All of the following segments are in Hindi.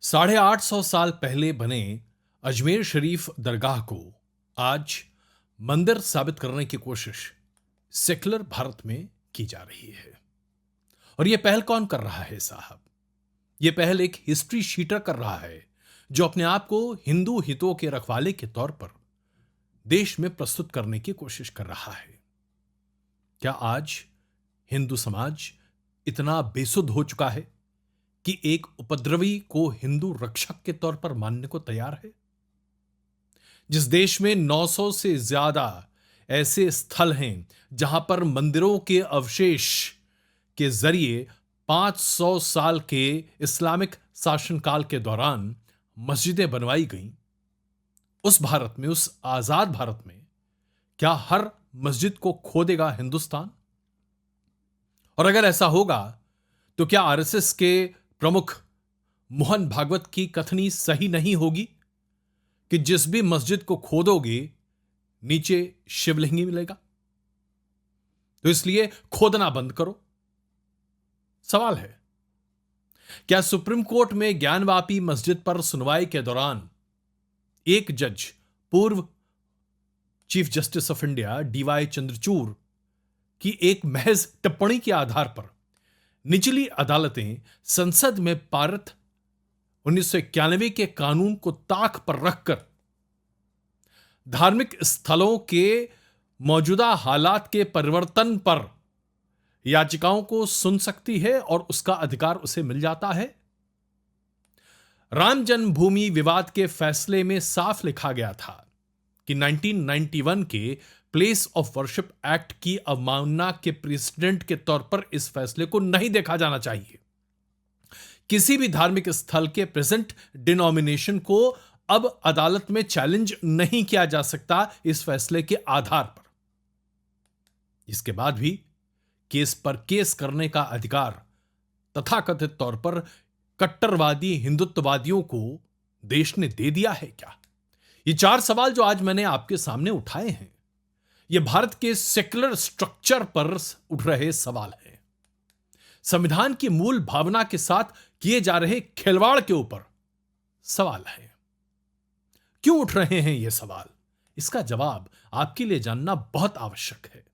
850 साल पहले बने अजमेर शरीफ दरगाह को आज मंदिर साबित करने की कोशिश सेक्युलर भारत में की जा रही है। और यह पहल कौन कर रहा है साहब? यह पहल एक हिस्ट्री शीटर कर रहा है जो अपने आप को हिंदू हितों के रखवाले के तौर पर देश में प्रस्तुत करने की कोशिश कर रहा है। क्या आज हिंदू समाज इतना बेसुध हो चुका है कि एक उपद्रवी को हिंदू रक्षक के तौर पर मानने को तैयार है? जिस देश में 900 से ज्यादा ऐसे स्थल हैं जहां पर मंदिरों के अवशेष के जरिए 500 साल के इस्लामिक शासनकाल के दौरान मस्जिदें बनवाई गईं, उस भारत में, उस आजाद भारत में क्या हर मस्जिद को खो देगा हिंदुस्तान? और अगर ऐसा होगा तो क्या आरएसएस के प्रमुख मोहन भागवत की कथनी सही नहीं होगी कि जिस भी मस्जिद को खोदोगे नीचे शिवलिंग ही मिलेगा? तो इसलिए खोदना बंद करो। सवाल है, क्या सुप्रीम कोर्ट में ज्ञानवापी मस्जिद पर सुनवाई के दौरान एक जज, पूर्व chief justice of India DY Chandrachud की एक महज टिप्पणी के आधार पर निचली अदालतें संसद में पारित 1991 के कानून को ताक पर रखकर धार्मिक स्थलों के मौजूदा हालात के परिवर्तन पर याचिकाओं को सुन सकती है और उसका अधिकार उसे मिल जाता है? राम जन्मभूमि विवाद के फैसले में साफ लिखा गया था कि 1991 के प्लेस ऑफ वर्शिप एक्ट की अवमानना के प्रेसिडेंट के तौर पर इस फैसले को नहीं देखा जाना चाहिए। किसी भी धार्मिक स्थल के प्रेजेंट डिनोमिनेशन को अब अदालत में चैलेंज नहीं किया जा सकता इस फैसले के आधार पर। इसके बाद भी केस पर केस करने का अधिकार तथाकथित तौर पर कट्टरवादी हिंदुत्ववादियों को देश ने दे दिया है क्या? ये चार सवाल जो आज मैंने आपके सामने उठाए हैं, ये भारत के सेक्युलर स्ट्रक्चर पर उठ रहे सवाल हैं। संविधान की मूल भावना के साथ किए जा रहे खिलवाड़ के ऊपर सवाल है। क्यों उठ रहे हैं ये सवाल? इसका जवाब आपके लिए जानना बहुत आवश्यक है।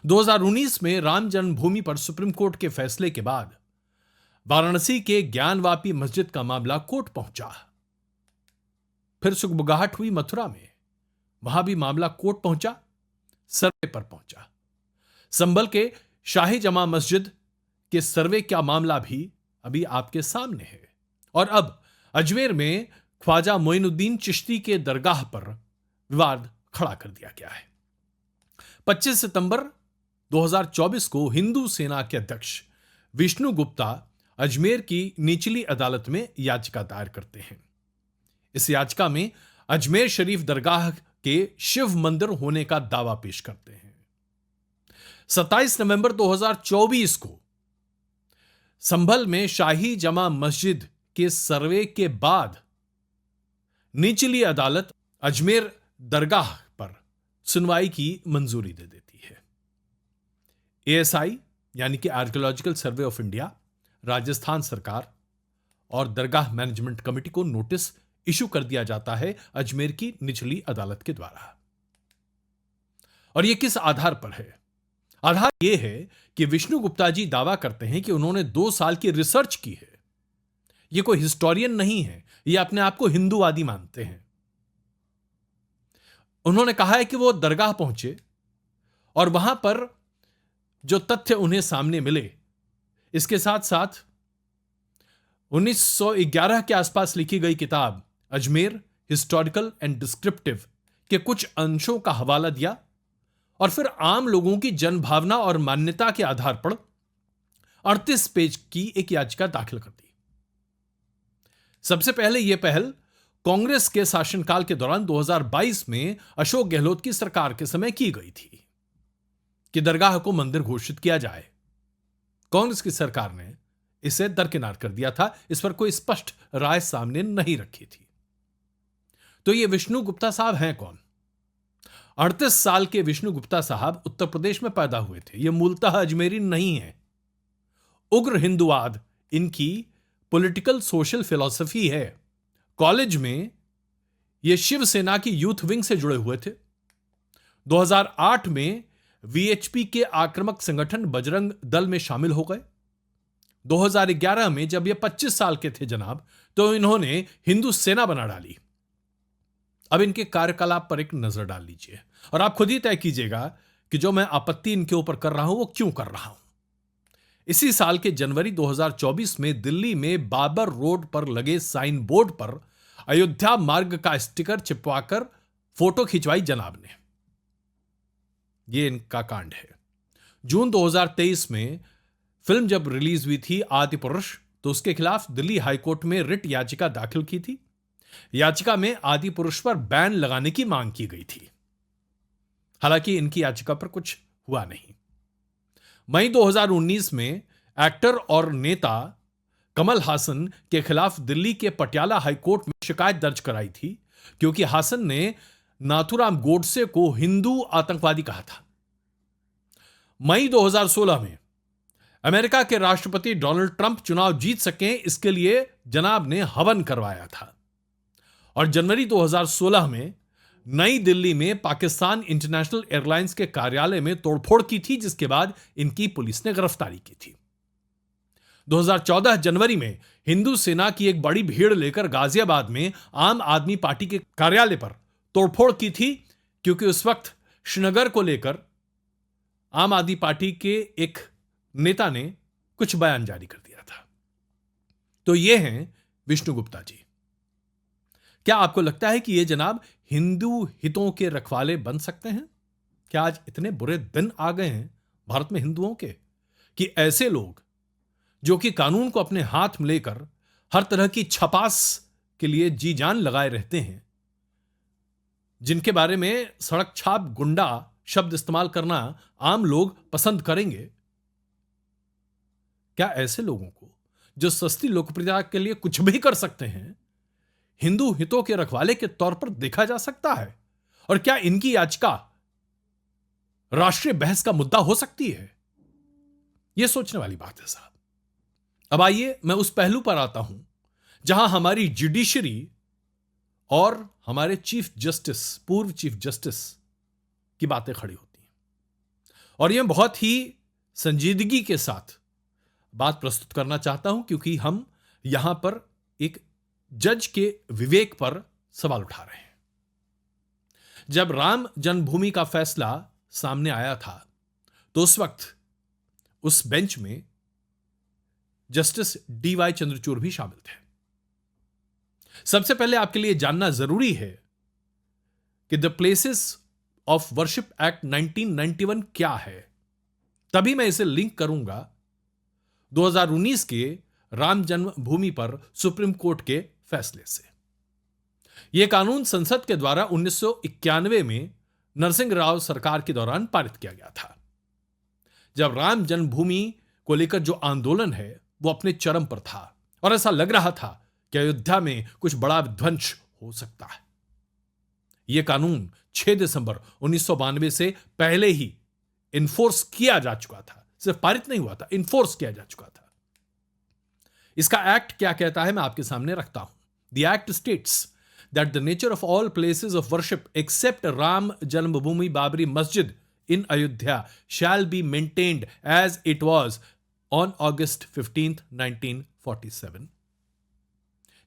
2019 में राम जन्मभूमि पर सुप्रीम कोर्ट के फैसले के बाद वाराणसी के ज्ञानवापी मस्जिद का मामला कोर्ट पहुंचा। फिर सुगबुगाहट हुई मथुरा में, वहां भी मामला कोर्ट पहुंचा, सर्वे पर पहुंचा। संभल के शाही जमा मस्जिद के सर्वे का मामला भी अभी आपके सामने है। और अब अजमेर में ख्वाजा मोइनुद्दीन चिश्ती के दरगाह पर विवाद खड़ा कर दिया गया है। 25 सितंबर 2024 को हिंदू सेना के अध्यक्ष विष्णु गुप्ता अजमेर की निचली अदालत में याचिका दायर करते हैं। इस याचिका में अजमेर शरीफ दरगाह के शिव मंदिर होने का दावा पेश करते हैं। 27 नवंबर 2024 को संभल में शाही जमा मस्जिद के सर्वे के बाद निचली अदालत अजमेर दरगाह पर सुनवाई की मंजूरी दे देती है। एएसआई यानी कि archaeological survey of India, Rajasthan सरकार और दरगाह मैनेजमेंट कमेटी को नोटिस इशू कर दिया जाता है अजमेर की निचली अदालत के द्वारा। और यह किस आधार पर है? आधार यह है कि विष्णु गुप्ता जी दावा करते हैं कि उन्होंने 2 साल की रिसर्च की है। यह कोई हिस्टोरियन नहीं है, यह अपने आप को हिंदूवादी मानते हैं। उन्होंने कहा है कि वो दरगाह पहुंचे और वहां पर जो तथ्य उन्हें सामने मिले, इसके साथ साथ 1911 के आसपास लिखी गई किताब अजमेर हिस्टोरिकल एंड डिस्क्रिप्टिव के कुछ अंशों का हवाला दिया और फिर आम लोगों की जनभावना और मान्यता के आधार पर 38 पेज की एक याचिका दाखिल कर दी। सबसे पहले यह पहल कांग्रेस के शासनकाल के दौरान 2022 में अशोक गहलोत की सरकार के समय की गई थी कि दरगाह को मंदिर घोषित किया जाए। कांग्रेस की सरकार ने इसे दरकिनार कर दिया था, इस पर कोई स्पष्ट राय सामने नहीं रखी थी। तो ये विष्णु गुप्ता साहब हैं कौन? 38 साल के विष्णु गुप्ता साहब उत्तर प्रदेश में पैदा हुए थे। ये मूलतः अजमेरी नहीं है। उग्र हिंदुवाद इनकी पॉलिटिकल सोशल फिलॉसफी है। कॉलेज में ये शिवसेना की यूथ विंग से जुड़े हुए थे। 2008 में वीएचपी के आक्रामक संगठन बजरंग दल में शामिल हो गए। 2011 में जब ये 25 साल के थे जनाब, तो इन्होंने हिंदू सेना बना डाली। अब इनके कार्यकलाप पर एक नजर डाल लीजिए और आप खुद ही तय कीजिएगा कि जो मैं आपत्ति इनके ऊपर कर रहा हूं वो क्यों कर रहा हूं। इसी साल के जनवरी 2024 में दिल्ली में बाबर रोड पर लगे साइन बोर्ड पर अयोध्या मार्ग का स्टिकर चिपवाकर फोटो खिंचवाई जनाब ने। यह इनका कांड है। जून 2023 में फिल्म जब रिलीज हुई थी आदि पुरुष, तो उसके खिलाफ दिल्ली हाईकोर्ट में रिट याचिका दाखिल की थी। याचिका में आदि पुरुष पर बैन लगाने की मांग की गई थी। हालांकि इनकी याचिका पर कुछ हुआ नहीं। मई 2019 में एक्टर और नेता कमल हासन के खिलाफ दिल्ली के पटियाला हाईकोर्ट में शिकायत दर्ज कराई थी, क्योंकि हासन ने नाथूराम गोडसे को हिंदू आतंकवादी कहा था। मई 2016 में अमेरिका के राष्ट्रपति डोनाल्ड ट्रंप चुनाव जीत सकें, इसके लिए जनाब ने हवन करवाया था। और जनवरी 2016 में नई दिल्ली में पाकिस्तान इंटरनेशनल एयरलाइंस के कार्यालय में तोड़फोड़ की थी, जिसके बाद इनकी पुलिस ने गिरफ्तारी की थी। 2014 जनवरी में हिंदू सेना की एक बड़ी भीड़ लेकर गाजियाबाद में आम आदमी पार्टी के कार्यालय पर तोड़फोड़ की थी, क्योंकि उस वक्त श्रीनगर को लेकर आम आदमी पार्टी के एक नेता ने कुछ बयान जारी कर दिया था। तो ये हैं विष्णु गुप्ता जी। क्या आपको लगता है कि ये जनाब हिंदू हितों के रखवाले बन सकते हैं? क्या आज इतने बुरे दिन आ गए हैं भारत में हिंदुओं के कि ऐसे लोग जो कि कानून को अपने हाथ में लेकर हर तरह की छपास के लिए जी जान लगाए रहते हैं, जिनके बारे में सड़क छाप गुंडा शब्द इस्तेमाल करना आम लोग पसंद करेंगे, क्या ऐसे लोगों को जो सस्ती लोकप्रियता के लिए कुछ भी कर सकते हैं हिंदू हितों के रखवाले के तौर पर देखा जा सकता है? और क्या इनकी याचिका राष्ट्रीय बहस का मुद्दा हो सकती है? यह सोचने वाली बात है साहब। अब आइए मैं उस पहलू पर आता हूं जहां हमारी जुडिशरी और हमारे चीफ जस्टिस, पूर्व चीफ जस्टिस की बातें खड़ी होती हैं। और यह बहुत ही संजीदगी के साथ बात प्रस्तुत करना चाहता हूं, क्योंकि हम यहां पर एक जज के विवेक पर सवाल उठा रहे हैं। जब राम जन्मभूमि का फैसला सामने आया था, तो उस वक्त उस बेंच में जस्टिस डीवाई चंद्रचूड़ भी शामिल थे। सबसे पहले आपके लिए जानना जरूरी है कि the places of worship act 1991 क्या है, तभी मैं इसे लिंक करूंगा 2019 के राम जन्मभूमि पर सुप्रीम कोर्ट के फैसले से। यह कानून संसद के द्वारा 1991 में नरसिंह राव सरकार के दौरान पारित किया गया था, जब राम जन्मभूमि को लेकर जो आंदोलन है वो अपने चरम पर था और ऐसा लग रहा था कि अयोध्या में कुछ बड़ा विध्वंस हो सकता है। यह कानून 6 दिसंबर 1992 से पहले ही इन्फोर्स किया जा चुका था, सिर्फ पारित नहीं हुआ था, इन्फोर्स किया जा चुका था। इसका एक्ट क्या कहता है मैं आपके सामने रखता हूं। The act states that the nature of all places of worship except Ram Janmabhoomi Babri Masjid in Ayodhya shall be maintained as it was on August 15th, 1947।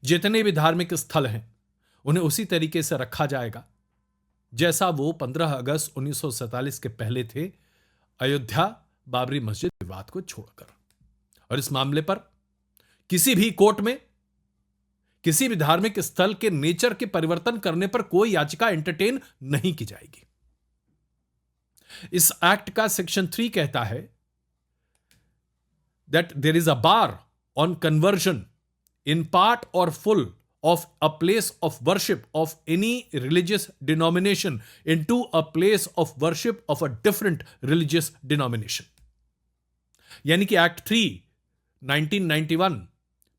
जितने भी धार्मिक स्थल हैं उन्हें उसी तरीके से रखा जाएगा जैसा वो 15 अगस्त 1947 के पहले थे, अयोध्या बाबरी मस्जिद विवाद को छोड़कर। और इस मामले पर किसी भी कोर्ट में किसी भी धार्मिक स्थल के नेचर के परिवर्तन करने पर कोई याचिका एंटरटेन नहीं की जाएगी। इस एक्ट का सेक्शन 3 कहता है that there is a bar on conversion in part or full of a place of worship of any religious denomination into a place of worship of a different religious denomination। यानी कि act 3 1991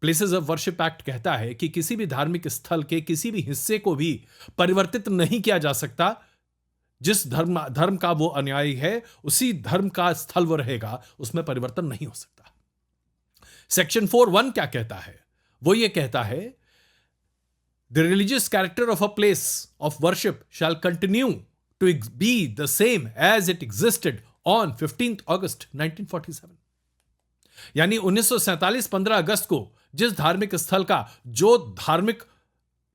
places of worship act कहता है कि किसी भी धार्मिक स्थल के किसी भी हिस्से को भी परिवर्तित नहीं किया जा सकता। जिस धर्म का वो अनुयायी है उसी धर्म का स्थल वो रहेगा, उसमें परिवर्तन नहीं हो सकता। सेक्शन 4(1) क्या कहता है? वो ये कहता है the religious character of a place of worship shall continue to be the same as it existed on 15 August 1947। यानी 1947 15 अगस्त को जिस धार्मिक स्थल का जो धार्मिक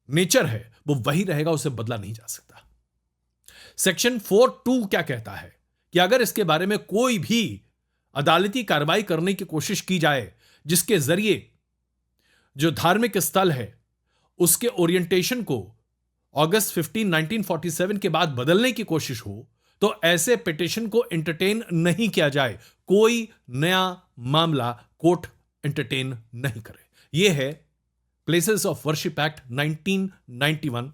नेचर है वो वही रहेगा, उसे बदला नहीं जा सकता। सेक्शन 4(2) क्या कहता है कि अगर इसके बारे में कोई भी अदालती कार्रवाई करने की कोशिश की जाए जिसके जरिए जो धार्मिक स्थल है उसके ओरिएंटेशन को अगस्त 15 1947 के बाद बदलने की कोशिश हो तो ऐसे पिटिशन को एंटरटेन नहीं किया जाए। कोई नया मामला कोर्ट एंटरटेन नहीं करे। यह है प्लेसेस ऑफ वर्शिप एक्ट 1991,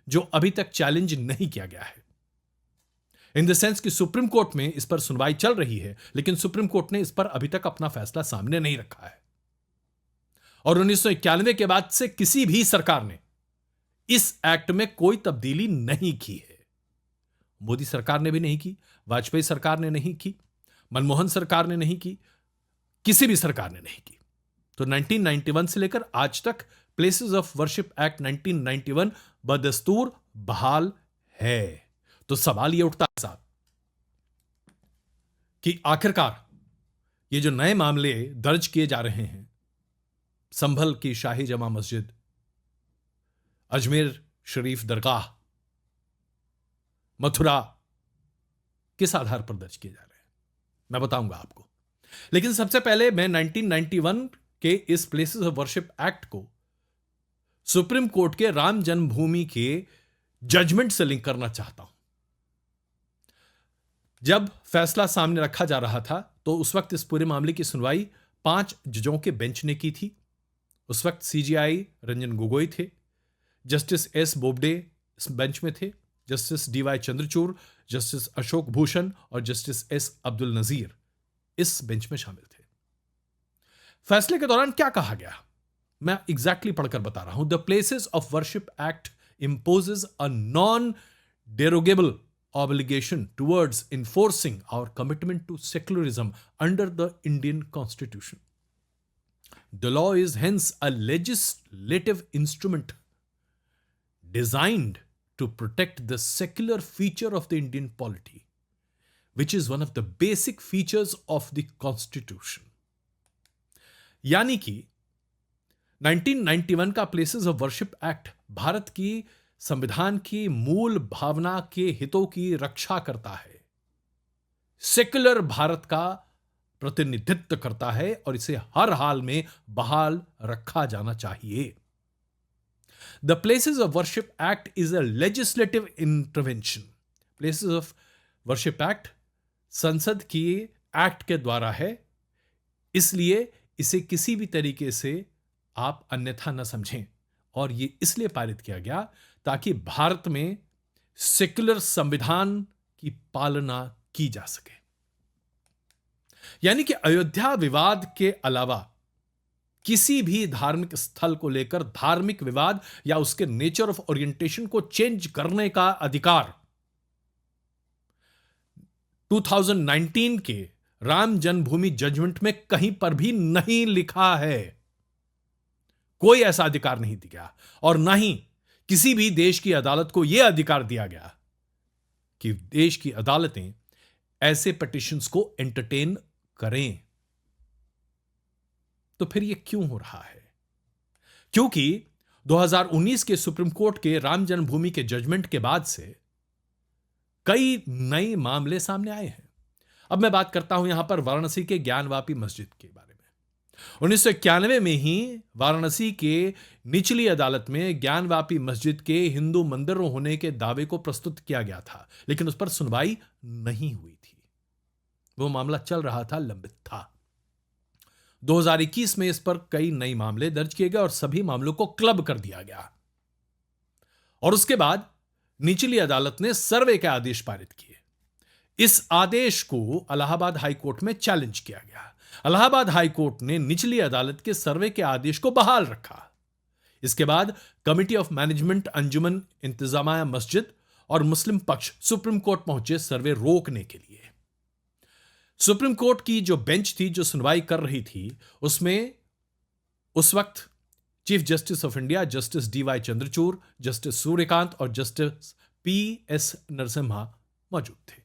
जो अभी तक चैलेंज नहीं किया गया है। इन द सेंस कि सुप्रीम कोर्ट में इस पर सुनवाई चल रही है, लेकिन सुप्रीम कोर्ट ने इस पर अभी तक अपना फैसला सामने नहीं रखा है। और 1991 के बाद से किसी भी सरकार ने इस एक्ट में कोई तब्दीली नहीं की है। मोदी सरकार ने भी नहीं की, वाजपेयी सरकार ने नहीं की, मनमोहन सरकार ने नहीं की, किसी भी सरकार ने नहीं की। तो 1991 से लेकर आज तक प्लेसेस ऑफ वर्शिप एक्ट 1991 बदस्तूर बहाल है। तो सवाल यह उठता है साहब कि आखिरकार ये जो नए मामले दर्ज किए जा रहे हैं, संभल की शाही जमा मस्जिद, अजमेर शरीफ दरगाह, मथुरा, किस आधार पर दर्ज किए जा रहे हैं मैं बताऊंगा आपको। लेकिन सबसे पहले मैं 1991 के इस प्लेसेस ऑफ वर्शिप एक्ट को सुप्रीम कोर्ट के राम जन्मभूमि के जजमेंट से लिंक करना चाहता हूं। जब फैसला सामने रखा जा रहा था तो उस वक्त इस पूरे मामले की सुनवाई 5 जजों के बेंच ने की थी। उस वक्त सीजीआई रंजन गोगोई थे, जस्टिस एस बोबडे इस बेंच में थे, जस्टिस डीवाई चंद्रचूड़, जस्टिस अशोक भूषण और जस्टिस एस अब्दुल नजीर इस बेंच में शामिल थे। फैसले के दौरान क्या कहा गया मैं एग्जैक्टली पढ़कर बता रहा हूं। The places of worship act imposes a non derogable obligation towards enforcing our commitment to secularism under the Indian Constitution. The law is hence a legislative instrument designed to protect the secular feature of the Indian polity, which is one of the basic features of the Constitution. यानी कि 1991 का places of worship act Bharat की संविधान की मूल भावना के हितों की रक्षा करता है, सेक्युलर भारत का प्रतिनिधित्व करता है और इसे हर हाल में बहाल रखा जाना चाहिए। The places of worship act is a legislative intervention. Places of worship act संसद की एक्ट के द्वारा है, इसलिए इसे किसी भी तरीके से आप अन्यथा न समझें। और यह इसलिए पारित किया गया ताकि भारत में सेक्युलर संविधान की पालना की जा सके। यानी कि अयोध्या विवाद के अलावा किसी भी धार्मिक स्थल को लेकर धार्मिक विवाद या उसके नेचर ऑफ ओरिएंटेशन को चेंज करने का अधिकार 2019 के राम जन्मभूमि जजमेंट में कहीं पर भी नहीं लिखा है। कोई ऐसा अधिकार नहीं दिया और ना ही किसी भी देश की अदालत को यह अधिकार दिया गया कि देश की अदालतें ऐसे पिटिशंस को एंटरटेन करें। तो फिर यह क्यों हो रहा है? क्योंकि 2019 के सुप्रीम कोर्ट के राम जन्मभूमि के जजमेंट के बाद से कई नए मामले सामने आए हैं। अब मैं बात करता हूं यहां पर वाराणसी के ज्ञानवापी मस्जिद के बारे में। 1991 में ही वाराणसी के निचली अदालत में ज्ञानवापी मस्जिद के हिंदू मंदिरों होने के दावे को प्रस्तुत किया गया था, लेकिन उस पर सुनवाई नहीं हुई थी। वो मामला चल रहा था, लंबित था। 2021 में इस पर कई नए मामले दर्ज किए गए और सभी मामलों को क्लब कर दिया गया। और उसके बाद निचली अदालत ने सर्वे के आदेश पारित किए। इस आदेश को इलाहाबाद हाई कोर्ट में चैलेंज किया गया। इलाहाबाद हाई कोर्ट ने निचली अदालत के सर्वे के आदेश को बहाल रखा। इसके बाद कमिटी ऑफ मैनेजमेंट अंजुमन इंतजामिया मस्जिद और मुस्लिम पक्ष सुप्रीम कोर्ट पहुंचे सर्वे रोकने के लिए। सुप्रीम कोर्ट की जो बेंच थी जो सुनवाई कर रही थी, उसमें उस वक्त chief justice of India justice DY Chandrachud, justice Suryakant और जस्टिस पीएस नरसिम्हा मौजूद थे।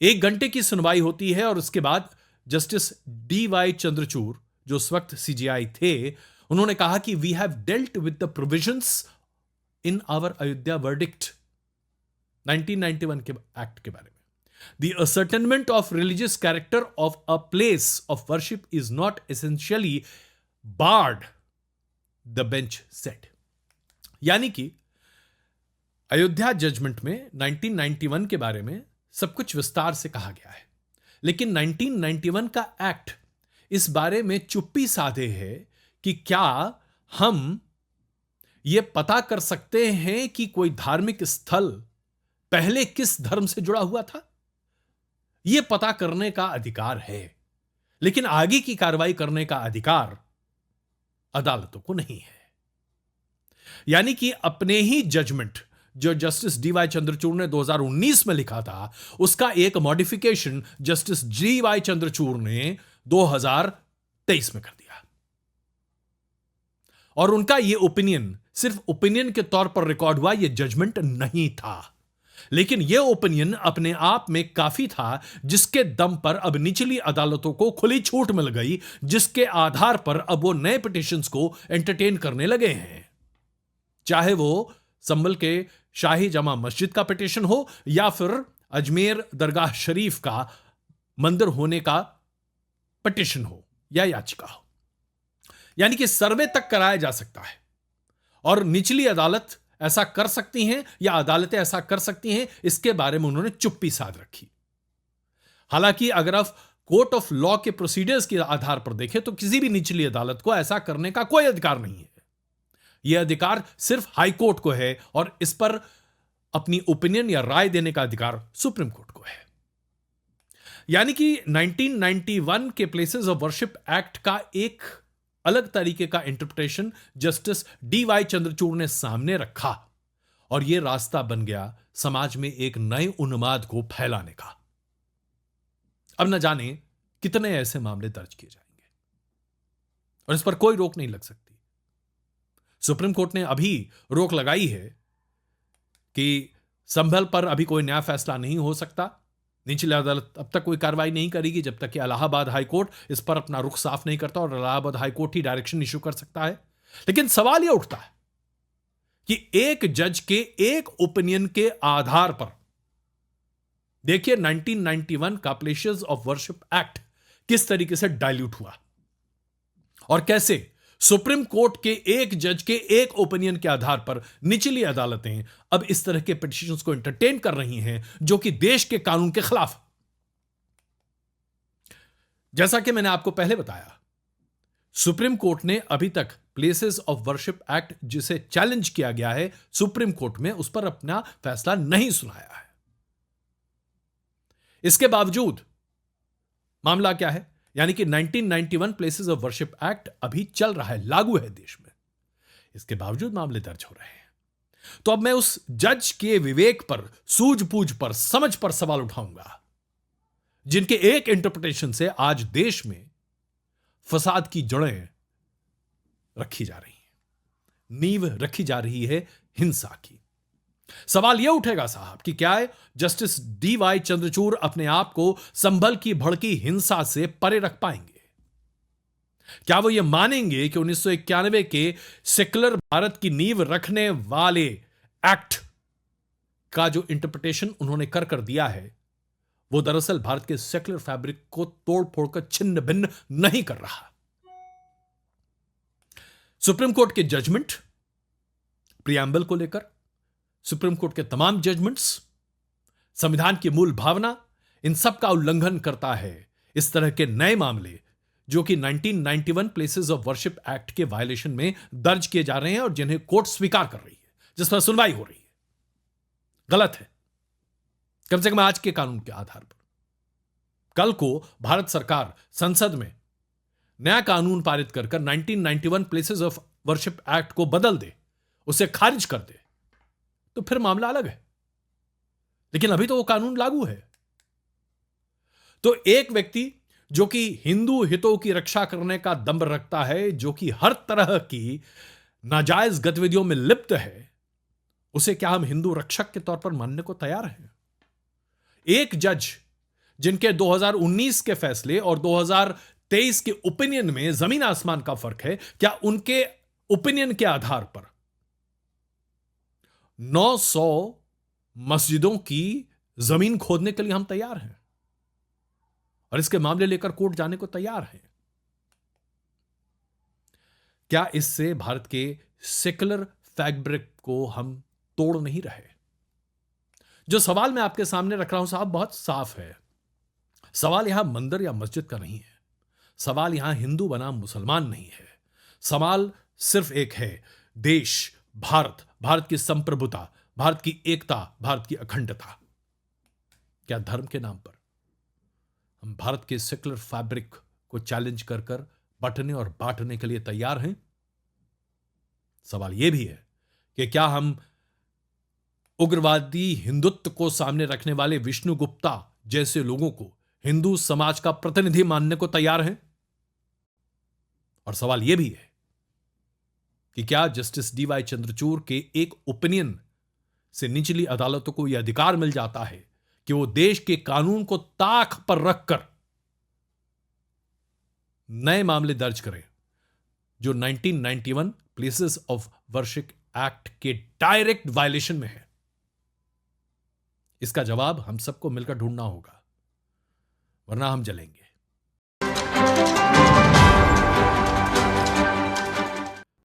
1 घंटे की सुनवाई होती है और उसके बाद जस्टिस डीवाई चंद्रचूड़, जो उस वक्त सीजेआई थे, उन्होंने कहा कि we have dealt with the provisions in our Ayodhya verdict 1991 के एक्ट के बारे में। The ascertainment of religious character of a place of worship is not essentially barred, the bench said. यानी कि अयोध्या जजमेंट में 1991 के बारे में सब कुछ विस्तार से कहा गया है, लेकिन 1991 का एक्ट इस बारे में चुप्पी साधे है कि क्या हम यह पता कर सकते हैं कि कोई धार्मिक स्थल पहले किस धर्म से जुड़ा हुआ था। यह पता करने का अधिकार है, लेकिन आगे की कार्रवाई करने का अधिकार अदालतों को नहीं है। यानी कि अपने ही जजमेंट जो जस्टिस डीवाई चंद्रचूड़ ने 2019 में लिखा था, उसका एक मॉडिफिकेशन जस्टिस डीवाई चंद्रचूड़ ने 2023 में कर दिया। और उनका यह ओपिनियन सिर्फ ओपिनियन के तौर पर रिकॉर्ड हुआ, यह जजमेंट नहीं था, लेकिन यह ओपिनियन अपने आप में काफी था, जिसके दम पर अब निचली अदालतों को खुली छूट मिल गई, जिसके आधार पर अब वो नए पिटिशंस को एंटरटेन करने लगे हैं। चाहे वो संभल के शाही जमा मस्जिद का पिटिशन हो या फिर अजमेर दरगाह शरीफ का मंदिर होने का पिटिशन हो या याचिका हो, यानी कि सर्वे तक कराया जा सकता है और निचली अदालत ऐसा कर सकती हैं या अदालतें ऐसा कर सकती हैं, इसके बारे में उन्होंने चुप्पी साध रखी। हालांकि अगर आप कोर्ट ऑफ लॉ के प्रोसीडियर्स के आधार पर देखें तो किसी भी निचली अदालत को ऐसा करने का कोई अधिकार नहीं है। यह अधिकार सिर्फ हाई कोर्ट को है और इस पर अपनी ओपिनियन या राय देने का अधिकार सुप्रीम कोर्ट को है। यानी कि 1991 के प्लेसेस ऑफ वर्शिप एक्ट का एक अलग तरीके का इंटरप्रिटेशन जस्टिस डीवाई चंद्रचूड़ ने सामने रखा और यह रास्ता बन गया समाज में एक नए उन्माद को फैलाने का। अब न जाने कितने ऐसे मामले दर्ज किए जाएंगे और इस पर कोई रोक नहीं लग सकती। सुप्रीम कोर्ट ने अभी रोक लगाई है कि संभल पर अभी कोई नया फैसला नहीं हो सकता। निचली अदालत अब तक कोई कार्रवाई नहीं करेगी जब तक कि इलाहाबाद हाईकोर्ट इस पर अपना रुख साफ नहीं करता, और इलाहाबाद हाईकोर्ट ही डायरेक्शन इश्यू कर सकता है। लेकिन सवाल यह उठता है कि एक जज के एक ओपिनियन के आधार पर, देखिए 1991 का प्लेसेस ऑफ वर्शिप एक्ट किस तरीके से डाइल्यूट हुआ और कैसे सुप्रीम कोर्ट के एक जज के एक ओपिनियन के आधार पर निचली अदालतें अब इस तरह के पिटीशंस को एंटरटेन कर रही हैं जो कि देश के कानून के खिलाफ। जैसा कि मैंने आपको पहले बताया, सुप्रीम कोर्ट ने अभी तक प्लेसेस ऑफ वर्शिप एक्ट जिसे चैलेंज किया गया है सुप्रीम कोर्ट में, उस पर अपना फैसला नहीं सुनाया है। इसके बावजूद मामला क्या है, यानी कि 1991 प्लेसेस ऑफ वर्शिप एक्ट अभी चल रहा है, लागू है देश में, इसके बावजूद मामले दर्ज हो रहे हैं। तो अब मैं उस जज के विवेक पर, सूझबूझ पर, समझ पर सवाल उठाऊंगा जिनके एक इंटरप्रिटेशन से आज देश में फसाद की जड़ें रखी जा रही हैं, नींव रखी जा रही है हिंसा की। सवाल यह उठेगा साहब कि क्या है जस्टिस डीवाई चंद्रचूड़ अपने आप को संभल की भड़की हिंसा से परे रख पाएंगे? क्या वो ये मानेंगे कि 1991 के सेकुलर भारत की नींव रखने वाले एक्ट का जो इंटरप्रिटेशन उन्होंने कर दिया है वो दरअसल भारत के सेकुलर फैब्रिक को तोड़ फोड़कर छिन्न भिन्न नहीं कर रहा? सुप्रीम कोर्ट के जजमेंट, प्रियम्बल को लेकर सुप्रीम कोर्ट के तमाम जजमेंट्स, संविधान की मूल भावना, इन सब का उल्लंघन करता है इस तरह के नए मामले जो कि 1991 प्लेसेस ऑफ वर्शिप एक्ट के वायलेशन में दर्ज किए जा रहे हैं और जिन्हें कोर्ट स्वीकार कर रही है, जिस पर सुनवाई हो रही है। गलत है, कम से कम आज के कानून के आधार पर। कल को भारत सरकार संसद में नया कानून पारित कर 1991 प्लेसेस ऑफ वर्शिप एक्ट को बदल दे, उसे खारिज कर दे, तो फिर मामला अलग है, लेकिन अभी तो वो कानून लागू है। तो एक व्यक्ति जो कि हिंदू हितों की रक्षा करने का दम्भ रखता है, जो कि हर तरह की नाजायज गतिविधियों में लिप्त है, उसे क्या हम हिंदू रक्षक के तौर पर मानने को तैयार हैं? एक जज जिनके 2019 के फैसले और 2023 के ओपिनियन में जमीन आसमान का फर्क है, क्या उनके ओपिनियन के आधार पर 900 मस्जिदों की जमीन खोदने के लिए हम तैयार हैं और इसके मामले लेकर कोर्ट जाने को तैयार हैं? क्या इससे भारत के सेकुलर फैब्रिक को हम तोड़ नहीं रहे? जो सवाल मैं आपके सामने रख रहा हूं साहब, बहुत साफ है। सवाल यहां मंदिर या मस्जिद का नहीं है। सवाल यहां हिंदू बनाम मुसलमान नहीं है। सवाल सिर्फ एक है, देश भारत, भारत की संप्रभुता, भारत की एकता, भारत की अखंडता। क्या धर्म के नाम पर हम भारत के सेकुलर फैब्रिक को चैलेंज कर कर बंटने और बांटने के लिए तैयार हैं? सवाल यह भी है कि क्या हम उग्रवादी हिंदुत्व को सामने रखने वाले विष्णु गुप्ता जैसे लोगों को हिंदू समाज का प्रतिनिधि मानने को तैयार हैं? और सवाल यह भी है कि क्या जस्टिस डीवाई चंद्रचूड़ के एक ओपिनियन से निचली अदालतों को यह अधिकार मिल जाता है कि वो देश के कानून को ताक पर रखकर नए मामले दर्ज करें जो 1991 प्लेसेस ऑफ वर्शिप एक्ट के डायरेक्ट वायलेशन में है? इसका जवाब हम सबको मिलकर ढूंढना होगा, वरना हम जलेंगे।